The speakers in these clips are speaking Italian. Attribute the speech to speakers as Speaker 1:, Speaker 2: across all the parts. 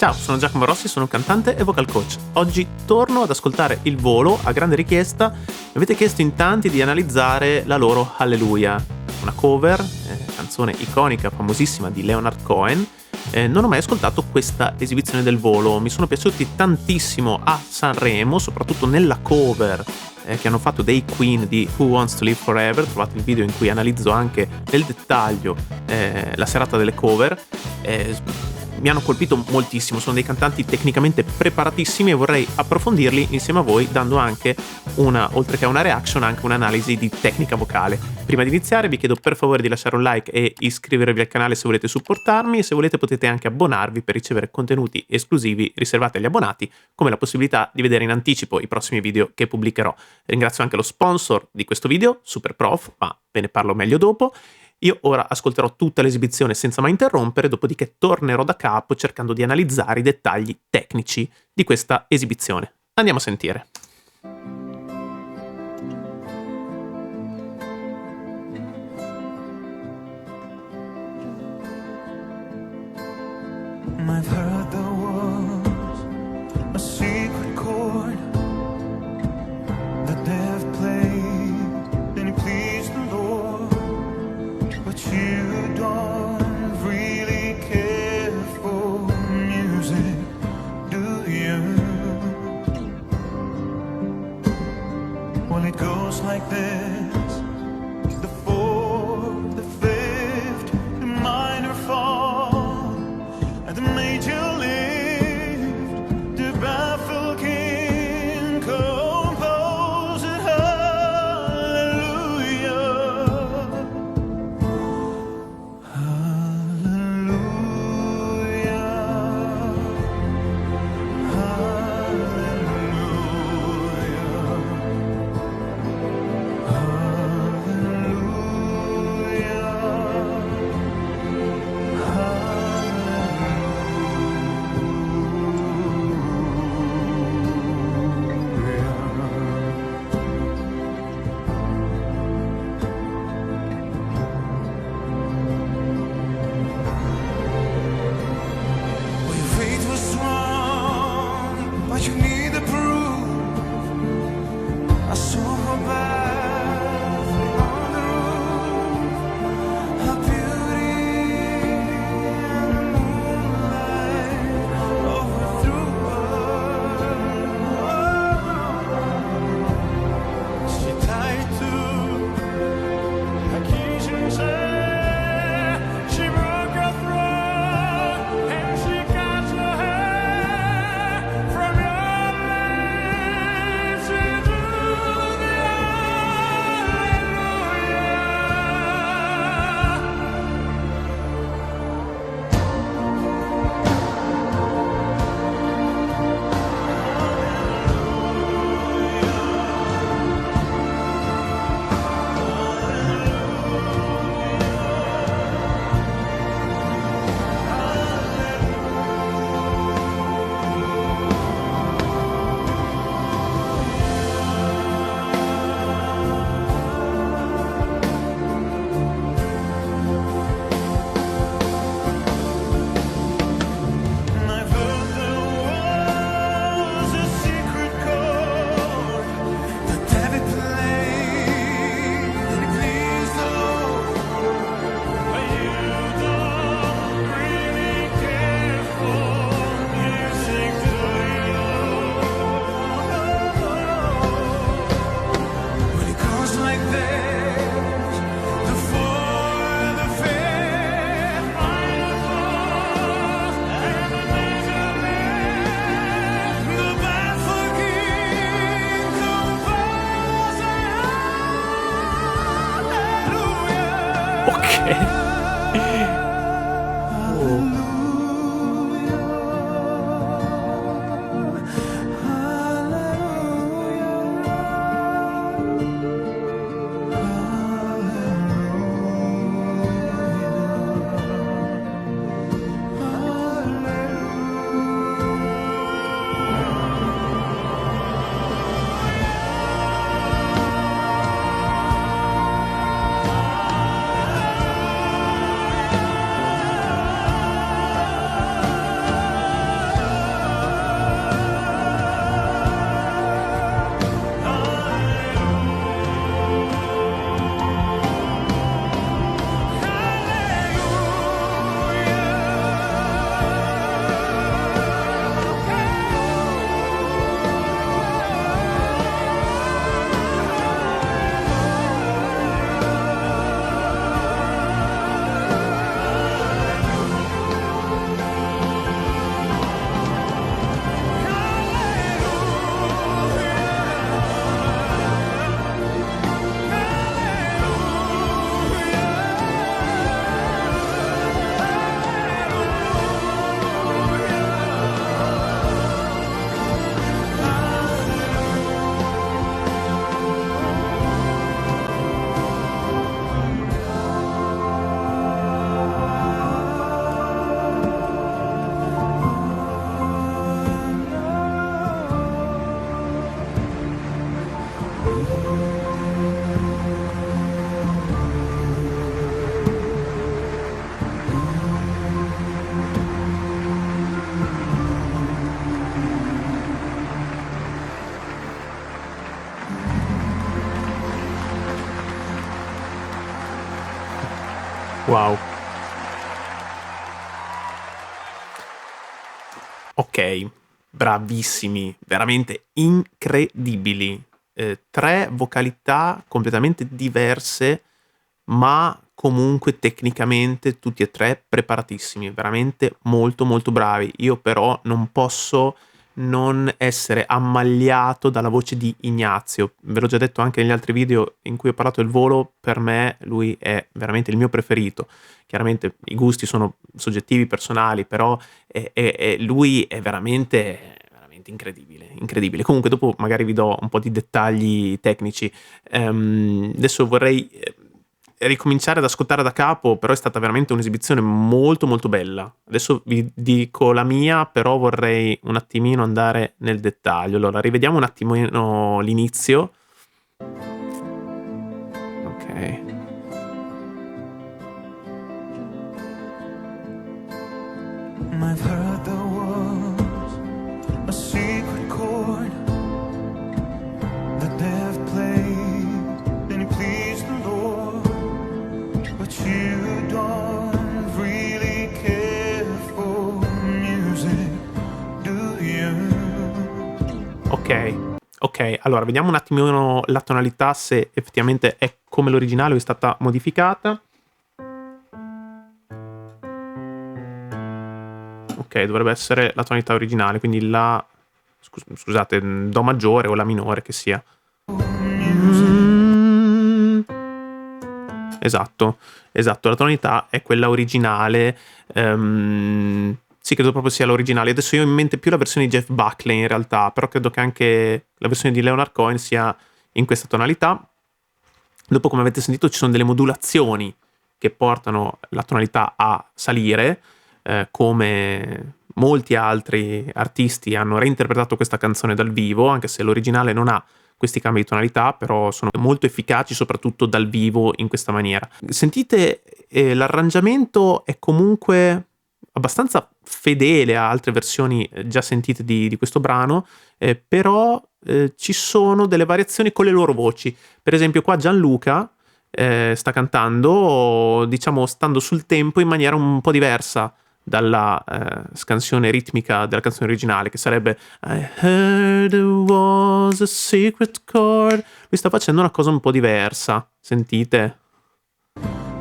Speaker 1: Ciao, sono Giacomo Rossi, sono un cantante e vocal coach. Oggi torno ad ascoltare Il Volo a grande richiesta. Mi avete chiesto in tanti di analizzare la loro Hallelujah, una cover, canzone iconica, famosissima di Leonard Cohen. Non ho mai ascoltato questa esibizione del Volo, mi sono piaciuti tantissimo a Sanremo, soprattutto nella cover che hanno fatto dei Queen di Who Wants to Live Forever. Trovate il video in cui analizzo anche nel dettaglio la serata delle cover. Mi hanno colpito moltissimo, sono dei cantanti tecnicamente preparatissimi e vorrei approfondirli insieme a voi dando anche oltre che una reaction, anche un'analisi di tecnica vocale. Prima di iniziare vi chiedo per favore di lasciare un like e iscrivervi al canale se volete supportarmi, e se volete potete anche abbonarvi per ricevere contenuti esclusivi riservati agli abbonati, come la possibilità di vedere in anticipo i prossimi video che pubblicherò. Ringrazio anche lo sponsor di questo video, Superprof, ma ve ne parlo meglio dopo. Io ora ascolterò tutta l'esibizione senza mai interrompere, dopodiché tornerò da capo cercando di analizzare i dettagli tecnici di questa esibizione. Andiamo a sentire.
Speaker 2: I've heard there was a secret chord that they've played and it pleased the Lord, but you don't really care for music, do you? Well, it goes like this: the fourth, the fifth, the minor fall, and the major lift.
Speaker 1: Wow. Ok, bravissimi, veramente incredibili. 3 vocalità completamente diverse, ma comunque tecnicamente tutti e 3 preparatissimi, veramente molto, molto bravi. Io però non posso non essere ammagliato dalla voce di Ignazio. Ve l'ho già detto anche negli altri video in cui ho parlato del volo, per me lui è veramente il mio preferito. Chiaramente i gusti sono soggettivi, personali, però lui è veramente, veramente incredibile, incredibile. Comunque dopo magari vi do un po' di dettagli tecnici. Adesso vorrei ricominciare ad ascoltare da capo, però è stata veramente un'esibizione molto molto bella. Adesso vi dico la mia, però vorrei un attimino andare nel dettaglio. Allora, rivediamo un attimino l'inizio. Ok.
Speaker 2: I've heard there was a secret chord that they've played and it pleased the Lord, but you don't really care for music, do you?
Speaker 1: Ok, allora vediamo un attimino la tonalità, se effettivamente è come l'originale o è stata modificata. Ok, dovrebbe essere la tonalità originale, quindi la... scusate, Do maggiore o La minore che sia. Esatto, la tonalità è quella originale. Sì, credo proprio sia l'originale. Adesso io ho in mente più la versione di Jeff Buckley in realtà, però credo che anche la versione di Leonard Cohen sia in questa tonalità. Dopo, come avete sentito, ci sono delle modulazioni che portano la tonalità a salire, come molti altri artisti hanno reinterpretato questa canzone dal vivo, anche se l'originale non ha questi cambi di tonalità, però sono molto efficaci soprattutto dal vivo in questa maniera. Sentite, l'arrangiamento è comunque abbastanza fedele a altre versioni già sentite di questo brano, però ci sono delle variazioni con le loro voci. Per esempio qua Gianluca sta cantando, diciamo, stando sul tempo in maniera un po' diversa dalla scansione ritmica della canzone originale, che sarebbe I heard there was a secret chord. Lui sta facendo una cosa un po' diversa, sentite?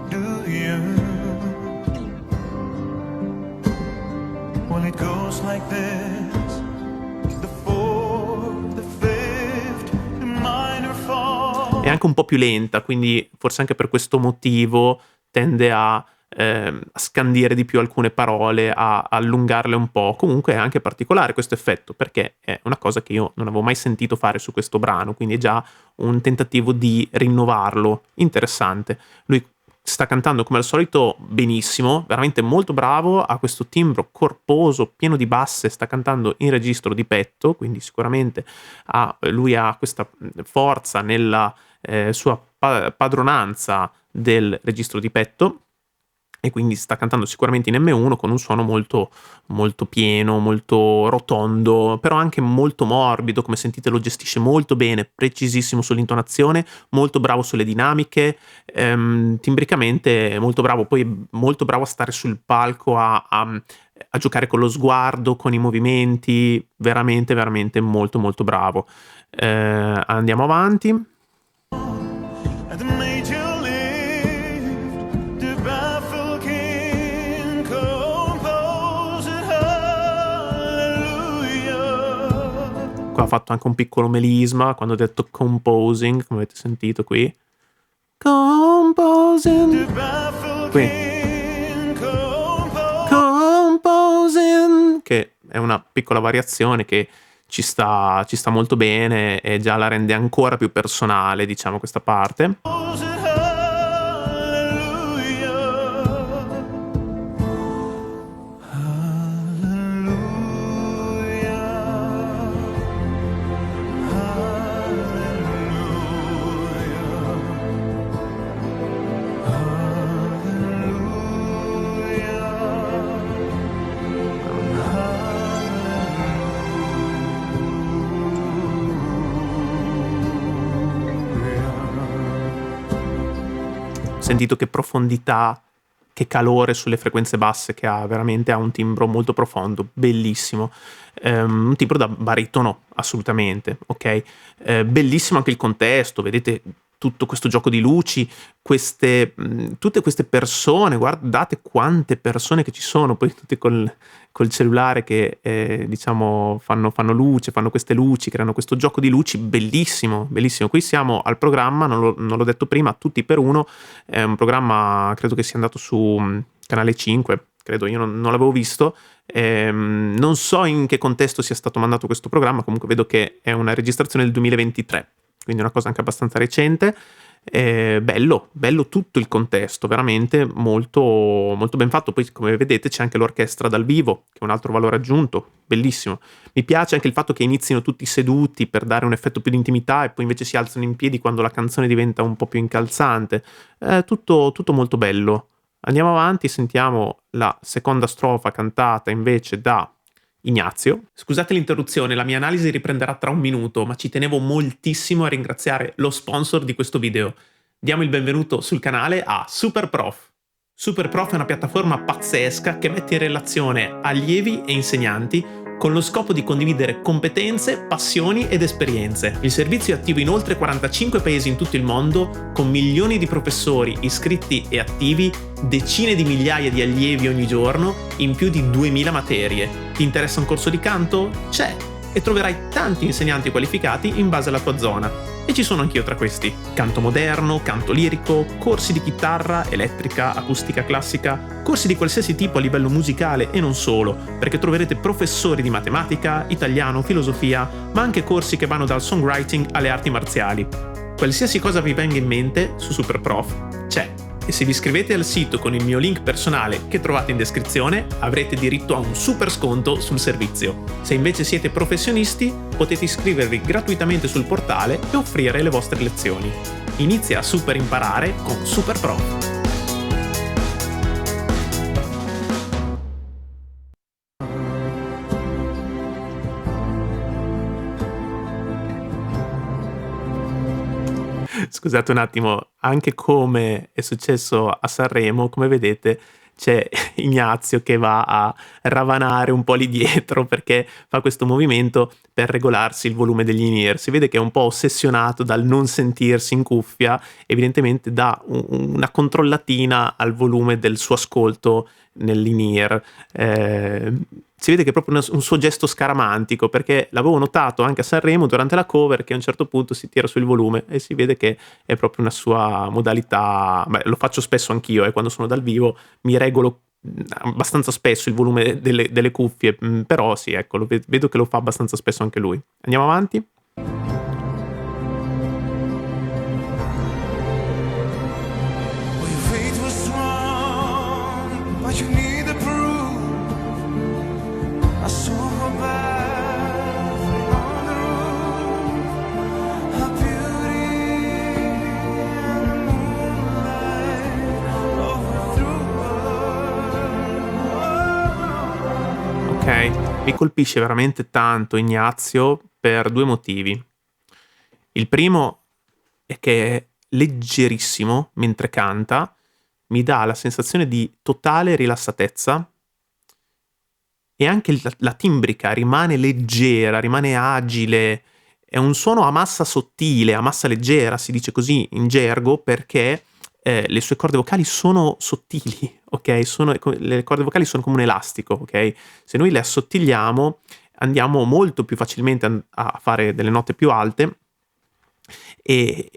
Speaker 2: Do you? Well, it goes like this: the fourth, the fifth, the minor fall.
Speaker 1: È anche un po' più lenta, quindi forse anche per questo motivo tende a scandire di più alcune parole, a allungarle un po'. Comunque è anche particolare questo effetto, perché è una cosa che io non avevo mai sentito fare su questo brano, quindi è già un tentativo di rinnovarlo. Interessante. Lui sta cantando come al solito benissimo, veramente molto bravo, ha questo timbro corposo, pieno di basse, sta cantando in registro di petto, quindi sicuramente lui ha questa forza nella sua padronanza del registro di petto, e quindi sta cantando sicuramente in M1 con un suono molto, molto pieno, molto rotondo, però anche molto morbido. Come sentite lo gestisce molto bene, precisissimo sull'intonazione, molto bravo sulle dinamiche, timbricamente molto bravo, poi molto bravo a stare sul palco, a giocare con lo sguardo, con i movimenti, veramente, veramente molto, molto bravo. Andiamo avanti.
Speaker 2: And the major lift, the baffled king composed hallelujah.
Speaker 1: Qua ha fatto anche un piccolo melisma quando ho detto composing, come avete sentito qui. Composing.
Speaker 2: The baffled
Speaker 1: Qui.
Speaker 2: king
Speaker 1: Composing, che è una piccola variazione che ci sta molto bene e già la rende ancora più personale, diciamo, questa parte.
Speaker 2: composed hallelujah.
Speaker 1: Sentito che profondità che calore sulle frequenze basse che ha, veramente ha un timbro molto profondo, bellissimo. Un timbro da baritono, assolutamente, ok? Bellissimo anche il contesto, vedete tutto questo gioco di luci, tutte queste persone, guardate quante persone che ci sono, poi tutte col cellulare che diciamo fanno luce, fanno queste luci, creano questo gioco di luci bellissimo, bellissimo. Qui siamo al programma, non l'ho detto prima, Tutti per uno, è un programma, credo che sia andato su Canale 5, credo, io non l'avevo visto. Non so in che contesto sia stato mandato questo programma, comunque vedo che è una registrazione del 2023, quindi una cosa anche abbastanza recente. Bello tutto il contesto, veramente molto, molto ben fatto. Poi, come vedete, c'è anche l'orchestra dal vivo, che è un altro valore aggiunto, bellissimo. Mi piace anche il fatto che inizino tutti seduti per dare un effetto più di intimità e poi invece si alzano in piedi quando la canzone diventa un po' più incalzante. Tutto molto bello. Andiamo avanti, sentiamo la seconda strofa cantata invece da Ignazio. Scusate l'interruzione, la mia analisi riprenderà tra un minuto, ma ci tenevo moltissimo a ringraziare lo sponsor di questo video. Diamo il benvenuto sul canale a SuperProf. SuperProf è una piattaforma pazzesca che mette in relazione allievi e insegnanti con lo scopo di condividere competenze, passioni ed esperienze. Il servizio è attivo in oltre 45 paesi in tutto il mondo, con milioni di professori iscritti e attivi, decine di migliaia di allievi ogni giorno, in più di 2000 materie. Ti interessa un corso di canto? C'è! E troverai tanti insegnanti qualificati in base alla tua zona. E ci sono anch'io tra questi. Canto moderno, canto lirico, corsi di chitarra, elettrica, acustica classica, corsi di qualsiasi tipo a livello musicale e non solo, perché troverete professori di matematica, italiano, filosofia, ma anche corsi che vanno dal songwriting alle arti marziali. Qualsiasi cosa vi venga in mente su SuperProf c'è. E se vi iscrivete al sito con il mio link personale che trovate in descrizione, avrete diritto a un super sconto sul servizio. Se invece siete professionisti, potete iscrivervi gratuitamente sul portale e offrire le vostre lezioni. Inizia a super imparare con SuperProf. Scusate un attimo, anche come è successo a Sanremo, come vedete c'è Ignazio che va a ravanare un po' lì dietro perché fa questo movimento per regolarsi il volume degli in-ear. Si vede che è un po' ossessionato dal non sentirsi in cuffia, evidentemente dà una controllatina al volume del suo ascolto nell'in-ear. Si vede che è proprio un suo gesto scaramantico, perché l'avevo notato anche a Sanremo durante la cover che a un certo punto si tira sul volume e si vede che è proprio una sua modalità. Beh, lo faccio spesso anch'io, quando sono dal vivo mi regolo abbastanza spesso il volume delle cuffie, però sì, ecco, vedo che lo fa abbastanza spesso anche lui. Andiamo avanti.
Speaker 2: Well, your faith was strong, but you need the proof. I saw her back on the roof, her beauty and the moonlight overthrew her.
Speaker 1: Ok, mi colpisce veramente tanto Ignazio per due motivi. Il primo è che è leggerissimo mentre canta, mi dà la sensazione di totale rilassatezza e anche la timbrica rimane leggera, rimane agile, è un suono a massa sottile, a massa leggera, si dice così in gergo, perché le sue corde vocali sono sottili, ok? Le corde vocali sono come un elastico, ok? Se noi le assottigliamo andiamo molto più facilmente a fare delle note più alte e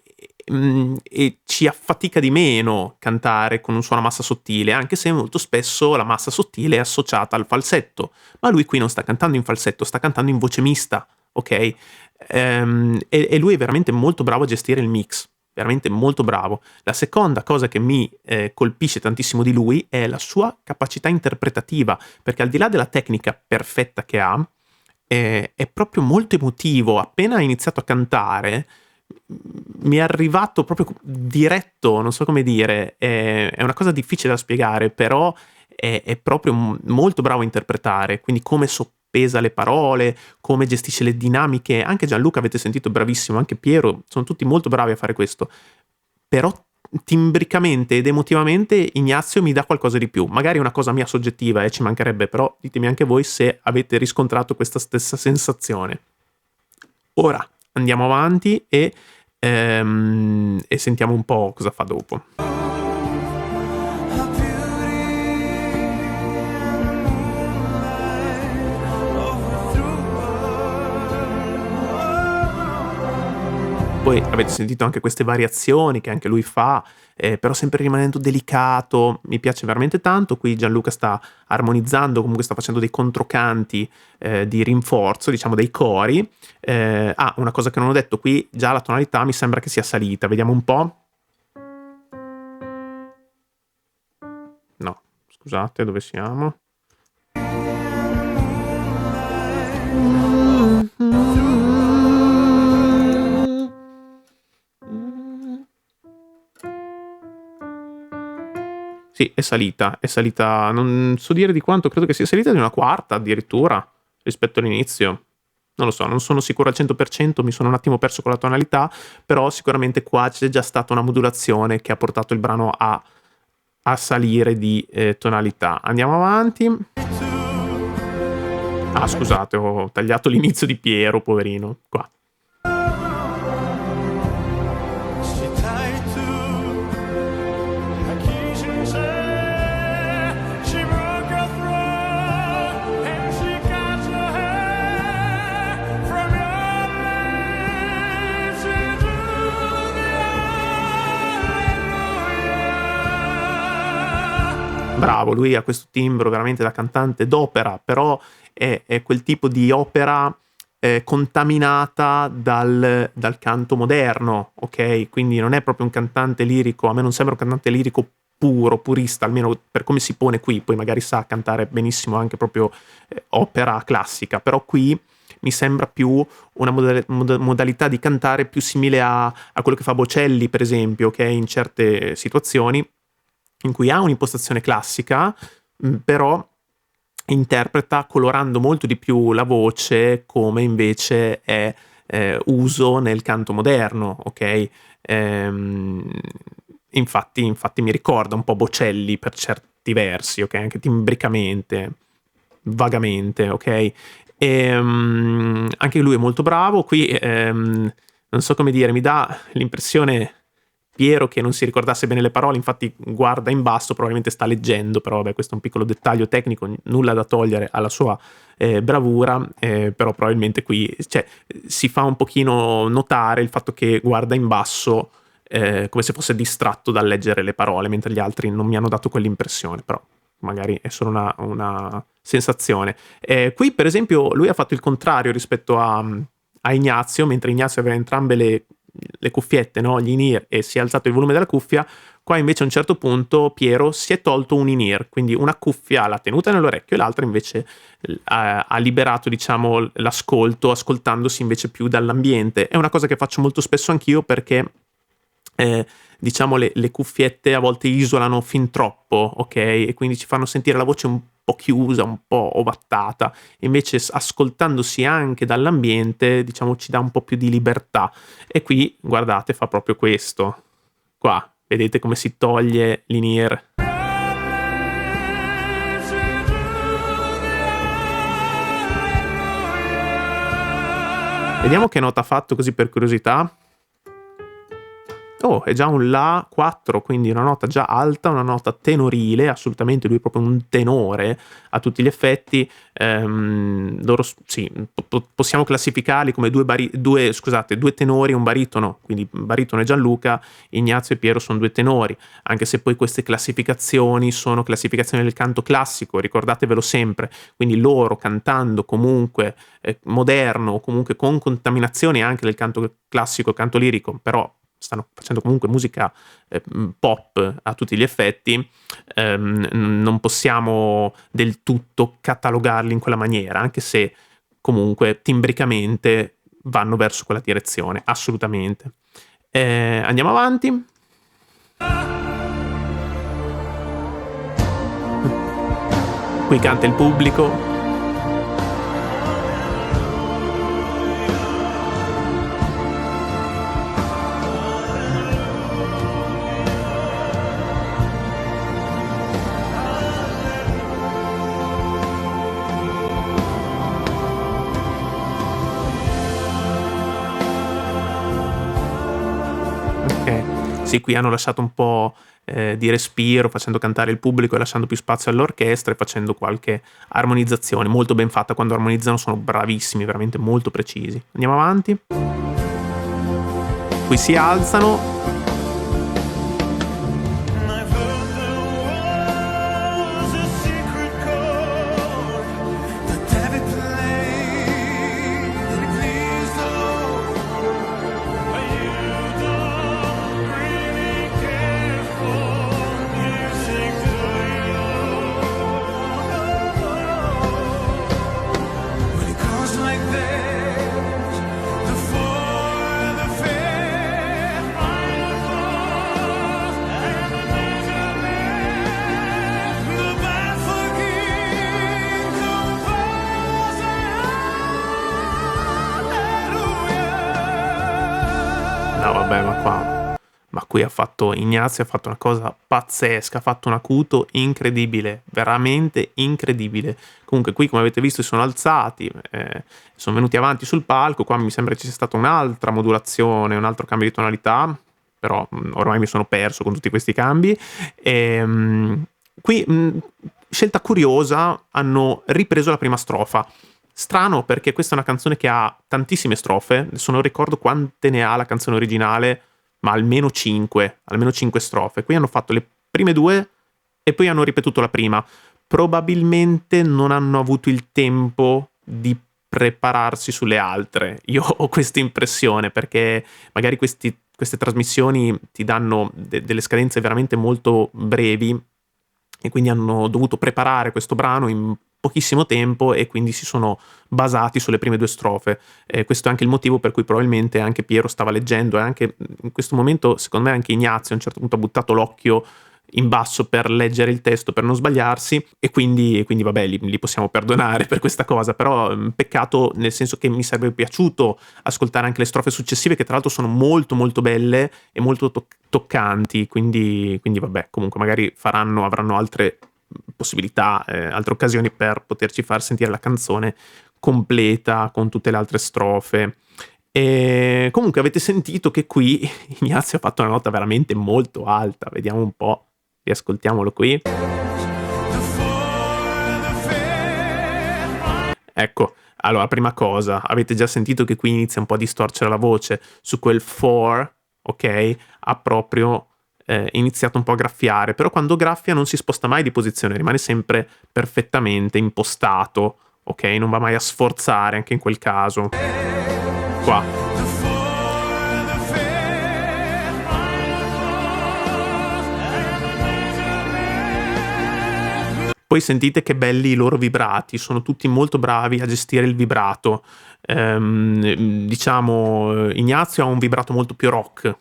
Speaker 1: ci affatica di meno cantare con un suono a massa sottile, anche se molto spesso la massa sottile è associata al falsetto, ma lui qui non sta cantando in falsetto, sta cantando in voce mista, ok? E lui è veramente molto bravo a gestire il mix, veramente molto bravo. La seconda cosa che mi colpisce tantissimo di lui è la sua capacità interpretativa, perché al di là della tecnica perfetta che ha, è proprio molto emotivo. Appena ha iniziato a cantare mi è arrivato proprio diretto, non so come dire, è una cosa difficile da spiegare, però è proprio molto bravo a interpretare, quindi come soppesa le parole, come gestisce le dinamiche. Anche Gianluca avete sentito, bravissimo, anche Piero, sono tutti molto bravi a fare questo, però timbricamente ed emotivamente Ignazio mi dà qualcosa di più. Magari è una cosa mia soggettiva, ci mancherebbe, però ditemi anche voi se avete riscontrato questa stessa sensazione. Ora andiamo avanti e sentiamo un po' cosa fa dopo. Poi avete sentito anche queste variazioni che anche lui fa, però sempre rimanendo delicato, mi piace veramente tanto. Qui Gianluca sta armonizzando, comunque sta facendo dei controcanti di rinforzo, diciamo dei cori. Una cosa che non ho detto, qui già la tonalità mi sembra che sia salita, vediamo un po'. No, scusate, dove siamo? Sì, è salita, non so dire di quanto, credo che sia salita di una quarta addirittura rispetto all'inizio. Non lo so, non sono sicuro al 100%, mi sono un attimo perso con la tonalità, però sicuramente qua c'è già stata una modulazione che ha portato il brano a salire di tonalità. Andiamo avanti. Scusate, ho tagliato l'inizio di Piero, poverino, qua. Bravo, lui ha questo timbro veramente da cantante d'opera, però è quel tipo di opera contaminata dal canto moderno, ok? Quindi non è proprio un cantante lirico, a me non sembra un cantante lirico puro, purista, almeno per come si pone qui, poi magari sa cantare benissimo anche proprio opera classica, però qui mi sembra più una modalità di cantare più simile a quello che fa Bocelli, per esempio, ok? In certe situazioni in cui ha un'impostazione classica, però interpreta colorando molto di più la voce, come invece è uso nel canto moderno, ok? Infatti mi ricorda un po' Bocelli per certi versi, ok? Anche timbricamente, vagamente, ok? Anche lui è molto bravo. Qui non so come dire, mi dà l'impressione Piero che non si ricordasse bene le parole, infatti guarda in basso, probabilmente sta leggendo, però vabbè, questo è un piccolo dettaglio tecnico, nulla da togliere alla sua bravura, però probabilmente qui si fa un pochino notare il fatto che guarda in basso come se fosse distratto dal leggere le parole, mentre gli altri non mi hanno dato quell'impressione, però magari è solo una sensazione. Qui per esempio lui ha fatto il contrario rispetto a Ignazio, mentre Ignazio aveva entrambe le cuffiette, no? Gli in-ear, e si è alzato il volume della cuffia. Qua invece a un certo punto Piero si è tolto un in-ear, quindi una cuffia l'ha tenuta nell'orecchio e l'altra invece ha liberato, diciamo, l'ascolto, ascoltandosi invece più dall'ambiente. È una cosa che faccio molto spesso anch'io perché diciamo le cuffiette a volte isolano fin troppo, ok? E quindi ci fanno sentire la voce un po' chiusa, un po' ovattata. Invece ascoltandosi anche dall'ambiente, diciamo, ci dà un po' più di libertà. E qui, guardate, fa proprio questo. Qua, vedete come si toglie l'in-ear. Vediamo che nota ha fatto così per curiosità. Oh, è già un La 4, quindi una nota già alta, una nota tenorile, assolutamente lui è proprio un tenore a tutti gli effetti. Possiamo classificarli come due tenori e un baritono, quindi baritono è Gianluca, Ignazio e Piero sono due tenori, anche se poi queste classificazioni sono classificazioni del canto classico, ricordatevelo sempre, quindi loro cantando comunque moderno, comunque con contaminazioni anche del canto classico, canto lirico, però stanno facendo comunque musica pop a tutti gli effetti, non possiamo del tutto catalogarli in quella maniera, anche se comunque timbricamente vanno verso quella direzione, assolutamente. Andiamo avanti. Qui canta il pubblico. Sì, qui hanno lasciato un po' di respiro, facendo cantare il pubblico e lasciando più spazio all'orchestra e facendo qualche armonizzazione molto ben fatta. Quando armonizzano sono bravissimi, veramente molto precisi. Andiamo avanti. Qui si alzano.
Speaker 2: I've heard there was a secret chord that David played, that he pleased the Lord. But you don't really care for music, do you? When it goes like this, the four, the fifth, minor chords, and the major lift, the baffled king composing hallelujah.
Speaker 1: No, vabbè, ma qui Ignazio ha fatto una cosa pazzesca, ha fatto un acuto incredibile, veramente incredibile. Comunque qui, come avete visto, si sono alzati, sono venuti avanti sul palco. Qua mi sembra ci sia stata un'altra modulazione, un altro cambio di tonalità, però ormai mi sono perso con tutti questi cambi. Qui, scelta curiosa, hanno ripreso la prima strofa. Strano, perché questa è una canzone che ha tantissime strofe, adesso non ricordo quante ne ha la canzone originale, ma almeno 5 strofe. Qui hanno fatto le prime 2 e poi hanno ripetuto la prima. Probabilmente non hanno avuto il tempo di prepararsi sulle altre. Io ho questa impressione, perché magari queste trasmissioni ti danno delle scadenze veramente molto brevi e quindi hanno dovuto preparare questo brano in pochissimo tempo e quindi si sono basati sulle prime 2 strofe. Questo è anche il motivo per cui probabilmente anche Piero stava leggendo, e anche in questo momento secondo me anche Ignazio a un certo punto ha buttato l'occhio in basso per leggere il testo, per non sbagliarsi, e quindi vabbè, li possiamo perdonare per questa cosa. Però peccato, nel senso che mi sarebbe piaciuto ascoltare anche le strofe successive, che tra l'altro sono molto molto belle e molto toccanti, quindi vabbè, comunque magari avranno altre possibilità, altre occasioni per poterci far sentire la canzone completa con tutte le altre strofe. E comunque avete sentito che qui Ignazio ha fatto una nota veramente molto alta. Vediamo un po', riascoltiamolo qui. Ecco, allora, prima cosa, avete già sentito che qui inizia un po' a distorcere la voce. Su quel for, ok, ha proprio iniziato un po' a graffiare, però quando graffia non si sposta mai di posizione, rimane sempre perfettamente impostato, ok? Non va mai a sforzare anche in quel caso. Qua. Poi sentite che belli i loro vibrati, sono tutti molto bravi a gestire il vibrato. Diciamo, Ignazio ha un vibrato molto più rock,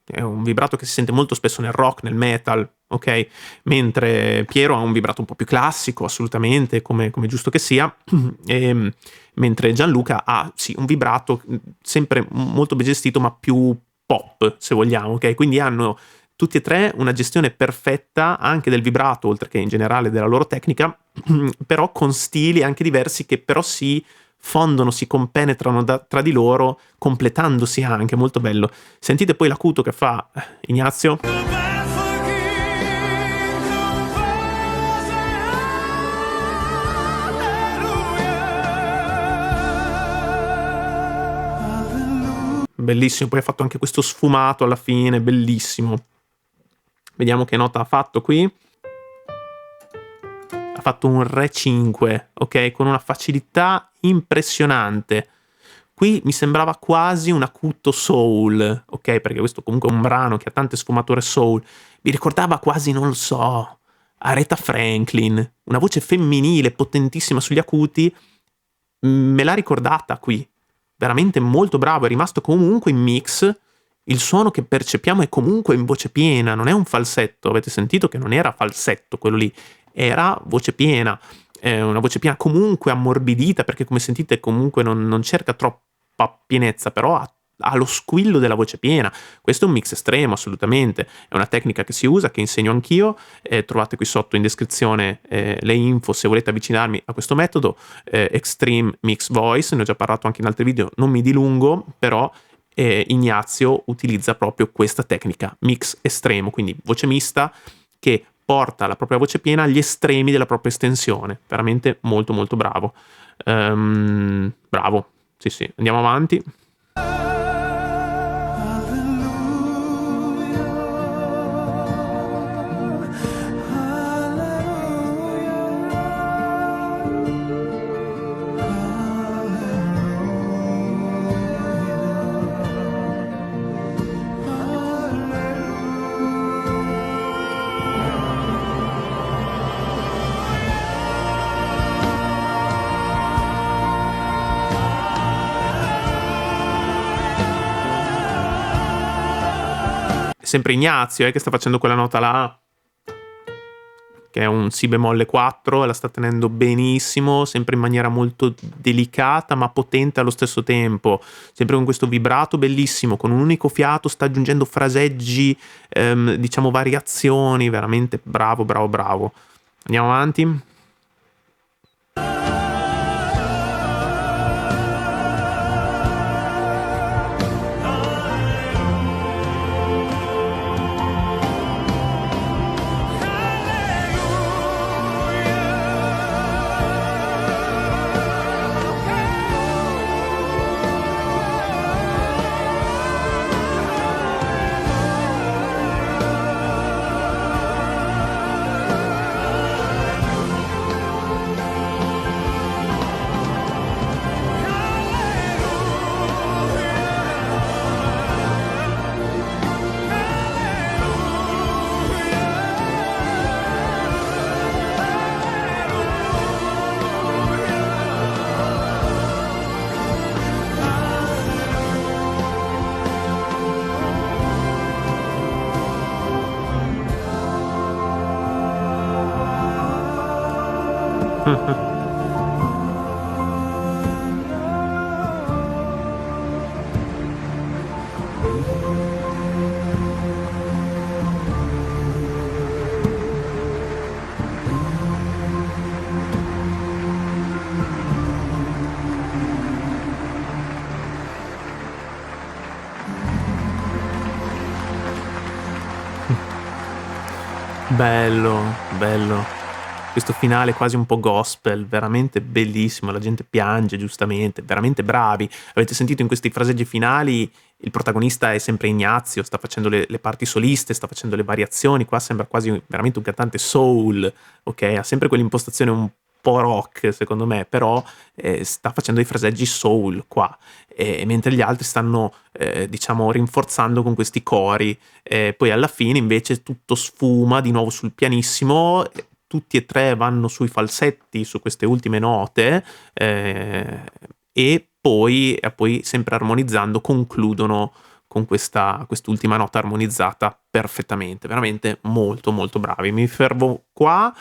Speaker 1: è un vibrato che si sente molto spesso nel rock, nel metal, ok? Mentre Piero ha un vibrato un po' più classico, assolutamente, come giusto che sia, mentre Gianluca ha, sì, un vibrato sempre molto ben gestito, ma più pop, se vogliamo, ok? Quindi hanno tutti e tre una gestione perfetta anche del vibrato, oltre che in generale della loro tecnica, però con stili anche diversi che però si fondono, si compenetrano tra di loro, completandosi anche, molto bello. Sentite poi l'acuto che fa Ignazio. Bellissimo, poi ha fatto anche questo sfumato alla fine, bellissimo. Vediamo che nota ha fatto qui. Ha fatto un Re 5, ok? Con una facilità impressionante. Qui mi sembrava quasi un acuto soul, ok? Perché questo comunque è un brano che ha tante sfumature soul. Mi ricordava quasi, non lo so, Aretha Franklin. Una voce femminile potentissima sugli acuti. Me l'ha ricordata qui. Veramente molto bravo, è rimasto comunque in mix. Il suono che percepiamo è comunque in voce piena, non è un falsetto. Avete sentito che non era falsetto quello lì, era voce piena, una voce piena comunque ammorbidita, perché come sentite comunque non cerca troppa pienezza, però ha lo squillo della voce piena. Questo è un mix estremo, assolutamente, è una tecnica che si usa, che insegno anch'io. Trovate qui sotto in descrizione le info se volete avvicinarmi a questo metodo, Extreme Mix Voice, ne ho già parlato anche in altri video, non mi dilungo, però e Ignazio utilizza proprio questa tecnica mix estremo, quindi voce mista che porta la propria voce piena agli estremi della propria estensione. Veramente molto molto bravo. Bravo, sì, andiamo avanti. Sempre Ignazio che sta facendo quella nota là, che è un Si bemolle 4, la sta tenendo benissimo, sempre in maniera molto delicata ma potente allo stesso tempo, sempre con questo vibrato bellissimo, con un unico fiato sta aggiungendo fraseggi, diciamo variazioni, veramente bravo. Andiamo avanti. Bello. Questo finale quasi un po' gospel, veramente bellissimo, la gente piange giustamente, veramente bravi. Avete sentito in questi fraseggi finali il protagonista è sempre Ignazio, sta facendo le parti soliste, sta facendo le variazioni, qua sembra quasi veramente un cantante soul, ok? Ha sempre quell'impostazione un po' rock secondo me, però sta facendo dei fraseggi soul qua, mentre gli altri stanno diciamo rinforzando con questi cori, poi alla fine invece tutto sfuma di nuovo sul pianissimo, tutti e tre vanno sui falsetti su queste ultime note, e poi sempre armonizzando concludono con quest'ultima nota armonizzata perfettamente, veramente molto bravi. Mi fermo qua.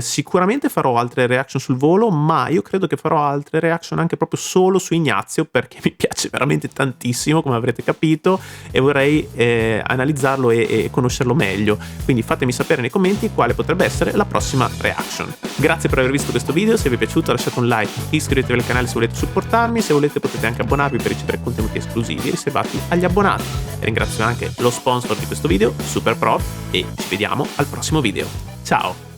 Speaker 1: Sicuramente farò altre reaction sul volo, ma io credo che farò altre reaction anche proprio solo su Ignazio, perché mi piace veramente tantissimo, come avrete capito, e vorrei analizzarlo e conoscerlo meglio. Quindi fatemi sapere nei commenti quale potrebbe essere la prossima reaction. Grazie per aver visto questo video, se vi è piaciuto lasciate un like, iscrivetevi al canale se volete supportarmi, se volete potete anche abbonarvi per ricevere contenuti esclusivi riservati agli abbonati. E ringrazio anche lo sponsor di questo video, SuperPro, e ci vediamo al prossimo video. Ciao!